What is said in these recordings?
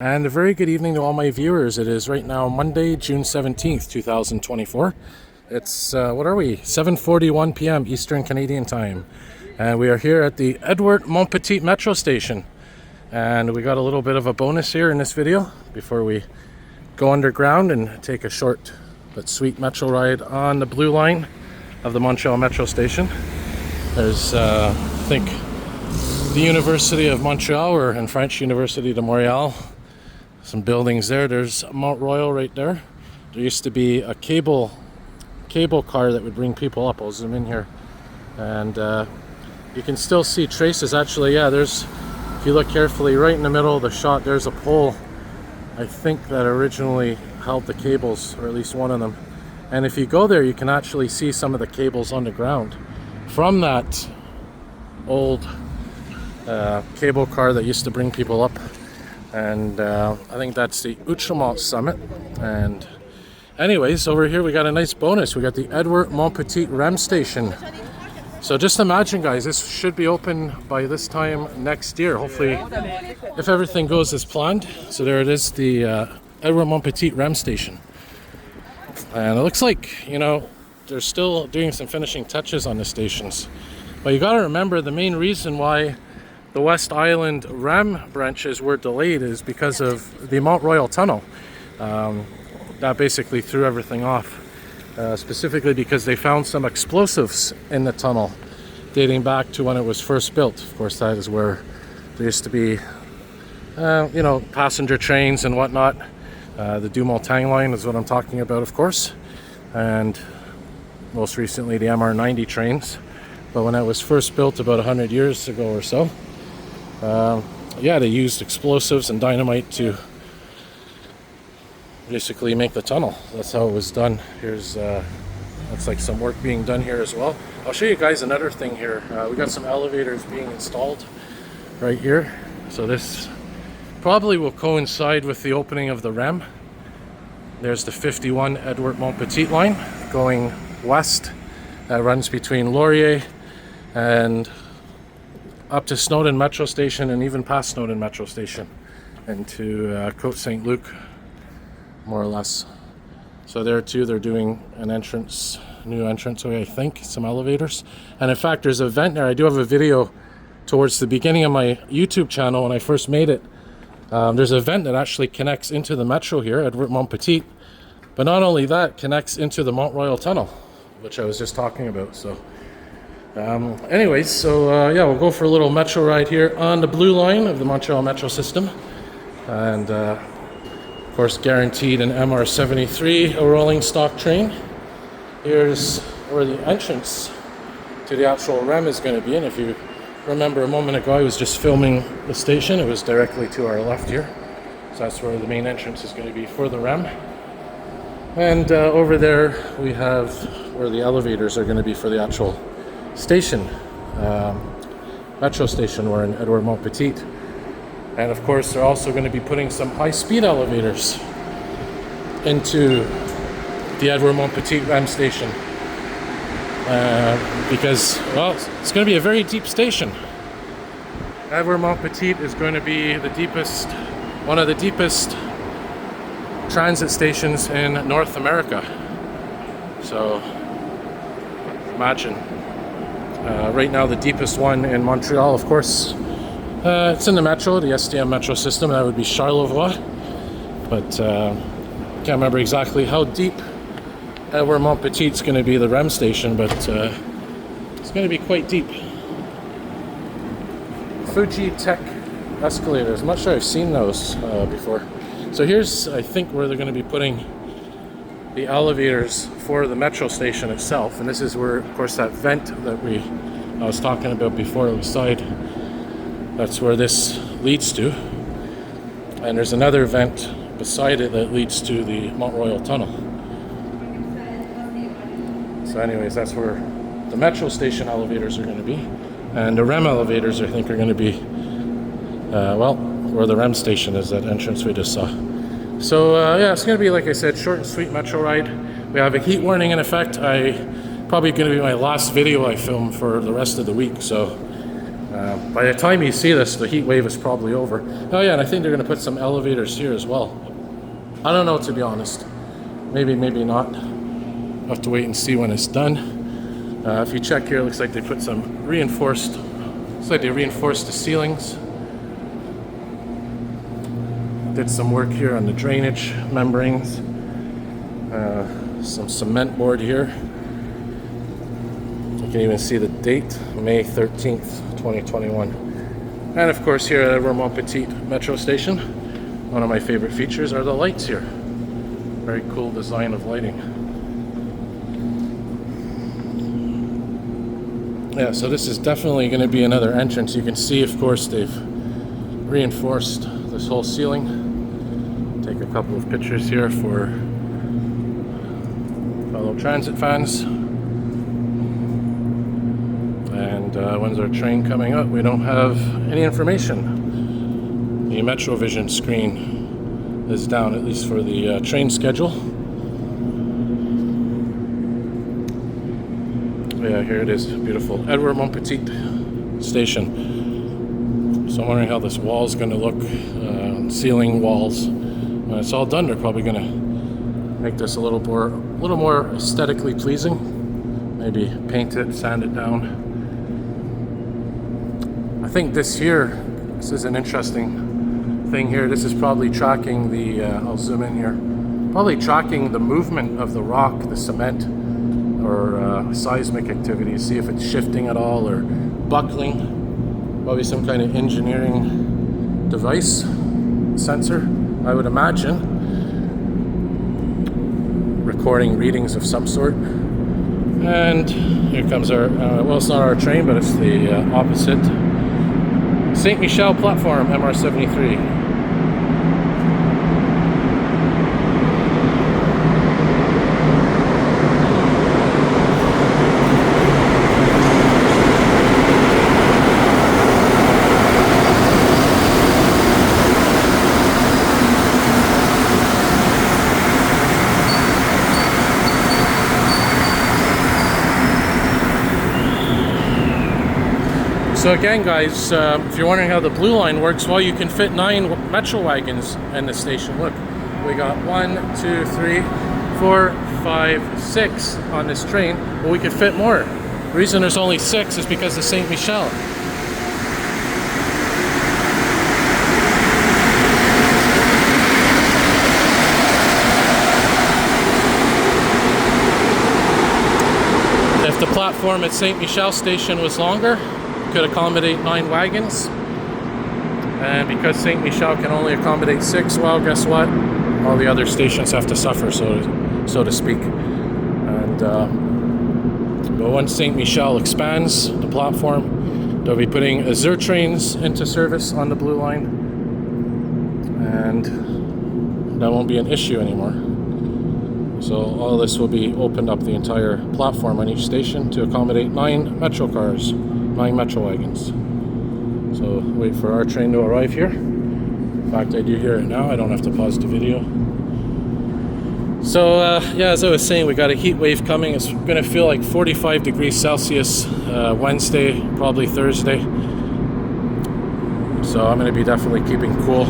And a very good evening to all my viewers. It is right now Monday, June 17th, 2024. It's, what are we? 7:41 p.m. Eastern Canadian Time. And we are here at the Éduard-Montpetit Metro Station. And we got a little bit of a bonus here in this video before we go underground and take a short but sweet metro ride on the blue line of the Montreal Metro Station. There's, I think, the University of Montreal, or in French, University de Montréal. Some buildings there. There's Mount Royal right there. There used to be a cable car that would bring people up. I'll zoom in here, and you can still see traces. Actually, yeah, there's, if you look carefully, right in the middle of the shot, there's a pole, I think, that originally held the cables, or at least one of them. And if you go there, you can actually see some of the cables on the ground from that old cable car that used to bring people up. And I think that's the Outremont summit. And anyways, over here we got a nice bonus. We got the Éduard-Montpetit REM station. So just imagine, guys, this should be open by this time next year, hopefully, if everything goes as planned. So there it is, the Éduard-Montpetit REM station. And it looks like, you know, they're still doing some finishing touches on the stations. But you got to remember, the main reason why the West Island REM branches were delayed is because of the Mount Royal tunnel. That basically threw everything off, specifically because they found some explosives in the tunnel dating back to when it was first built. Of course, that is where there used to be, you know, passenger trains and whatnot. The Dumontagne line is what I'm talking about, of course, and most recently the MR90 trains. But when it was first built about 100 years ago or so, yeah, they used explosives and dynamite to basically make the tunnel. That's how it was done. Here's looks like some work being done here as well. I'll show you guys another thing here. We got some elevators being installed right here. So this probably will coincide with the opening of the REM. There's the 51 Éduard-Montpetit line going west. That runs between Laurier and up to Snowdon Metro Station, and even past Snowdon Metro Station, into Côte Saint-Luc, more or less. So there too, they're doing an entrance, new entrance way, I think, some elevators. And in fact, there's a vent there. I do have a video towards the beginning of my YouTube channel when I first made it. There's a vent that actually connects into the metro here, Éduard-Montpetit. But not only that, connects into the Mount Royal tunnel, which I was just talking about. So anyways, so yeah, we'll go for a little metro ride here on the blue line of the Montreal Metro system. And of course, guaranteed an MR73, a rolling stock train. Here's where the entrance to the actual REM is going to be. And if you remember, a moment ago I was just filming the station. It was directly to our left here. So that's where the main entrance is going to be for the REM. And over there we have where the elevators are going to be for the actual station, metro station. We're in Éduard-Montpetit. And of course, they're also going to be putting some high-speed elevators into the Éduard-Montpetit REM station. Because, well, it's going to be a very deep station. Éduard-Montpetit is going to be the deepest, one of the deepest transit stations in North America. So, imagine. Right now, the deepest one in Montreal, of course, it's in the metro, the STM metro system. That would be Charlevoix. But can't remember exactly how deep Éduard-Montpetit is going to be, the REM station, but it's going to be quite deep. Fuji Tech escalators. I'm not sure I've seen those before. So here's, I think, where they're going to be putting the elevators for the metro station itself. And this is where, of course, that vent that I was talking about before outside, that's where this leads to. And there's another vent beside it that leads to the Mount Royal tunnel. So anyways, that's where the metro station elevators are going to be. And the REM elevators, I think, are going to be, well, where the REM station is, that entrance we just saw. So yeah, it's going to be, like I said, short and sweet metro ride. We have a heat warning in effect. Probably going to be my last video I film for the rest of the week. So By the time you see this, the heat wave is probably over. Oh yeah, and I think they're going to put some elevators here as well. I don't know, to be honest. Maybe, maybe not. I'll have to wait and see when it's done. If you check here, it looks like they put some reinforced, looks like they reinforced the ceilings. Did some work here on the drainage membranes. Some cement board here. You can even see the date, May 13th, 2021. And of course here at Éduard-Montpetit Metro Station, one of my favorite features are the lights here. Very cool design of lighting. Yeah, so this is definitely going to be another entrance. You can see, of course, they've reinforced this whole ceiling. Take a couple of pictures here for fellow transit fans. And when's our train coming up? We don't have any information. The Metrovision screen is down, at least for the train schedule. Yeah, here it is, beautiful Éduard-Montpetit station. So I'm wondering how this wall is going to look, ceiling walls. When it's all done, they're probably going to make this a little more aesthetically pleasing. Maybe paint it, sand it down. I think this is an interesting thing here. This is probably tracking the, I'll zoom in here, probably tracking the movement of the rock, the cement, or seismic activity, see if it's shifting at all or buckling. Probably some kind of engineering device, sensor, I would imagine. Recording readings of some sort. And here comes our, well, it's not our train, but it's the opposite Saint Michel platform, MR73. So again, guys, if you're wondering how the Blue Line works, well, you can fit 9 Metro wagons in the station. Look, we got 1, 2, 3, 4, 5, 6 on this train, but we could fit more. The reason there's only 6 is because of Saint Michel. If the platform at Saint Michel station was longer, could accommodate 9 wagons, and because Saint Michel can only accommodate 6, well, guess what? All the other stations have to suffer, so to speak. And but once Saint Michel expands the platform, they'll be putting Azure trains into service on the Blue Line, and that won't be an issue anymore. So all this will be opened up, the entire platform on each station, to accommodate 9 Metro cars. 9 Metro wagons. So wait for our train to arrive here. In fact, I do hear it now. I don't have to pause the video. So yeah, as I was saying, we got a heat wave coming. It's going to feel like 45 degrees Celsius Wednesday, probably Thursday. So I'm going to be definitely keeping cool.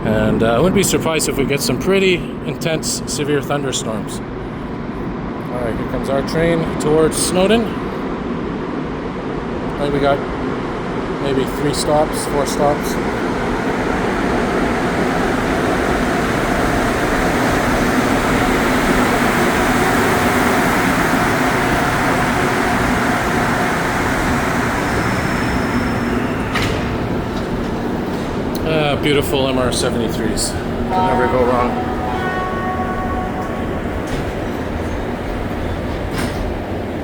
And I wouldn't be surprised if we get some pretty intense, severe thunderstorms. All right, here comes our train towards Snowdon. And we got maybe 3 stops, 4 stops. Beautiful MR73s. Can never go wrong.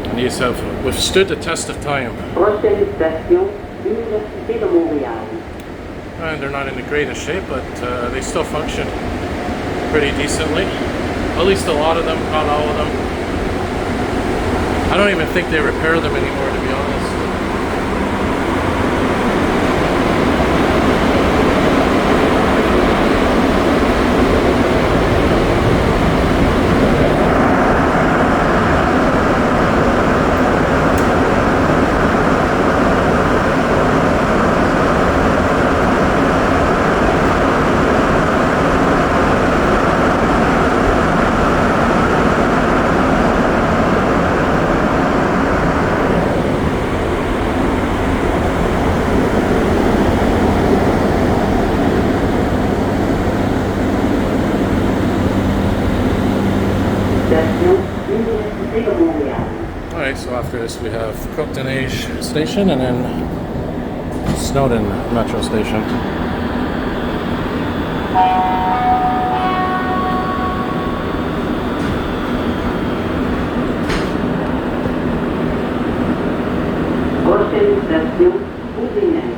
And these have withstood the test of time. Prochaine station, Université de Montréal. And they're not in the greatest shape, but they still function pretty decently. At least a lot of them, not all of them. I don't even think they repair them anymore, to be honest. Station Université de Montréal. Alright, so after this we have Côte-des-Neiges station and then Snowdon Metro station. Prochaine station Côte-des-Neiges.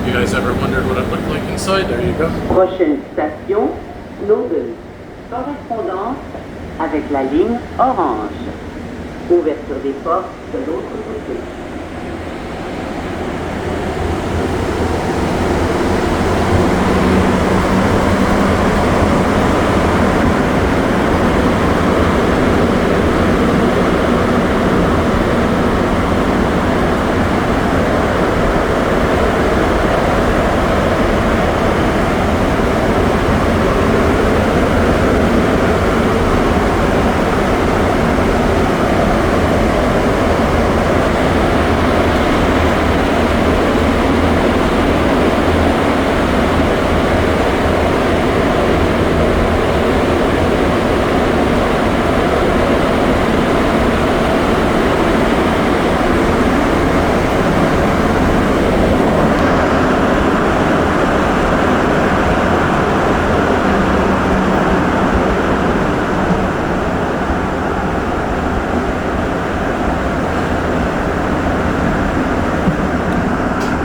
You guys ever wondered what it looked like inside? There you go. Prochaine station Snowdon. Correspondance avec la ligne orange. Ouverture des portes de l'autre côté.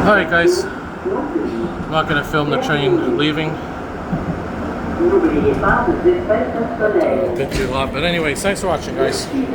Alright guys, I'm not going to film the train leaving. N'oubliez pas vos espèces de soleil. Bit too hot, but anyways, thanks for watching guys.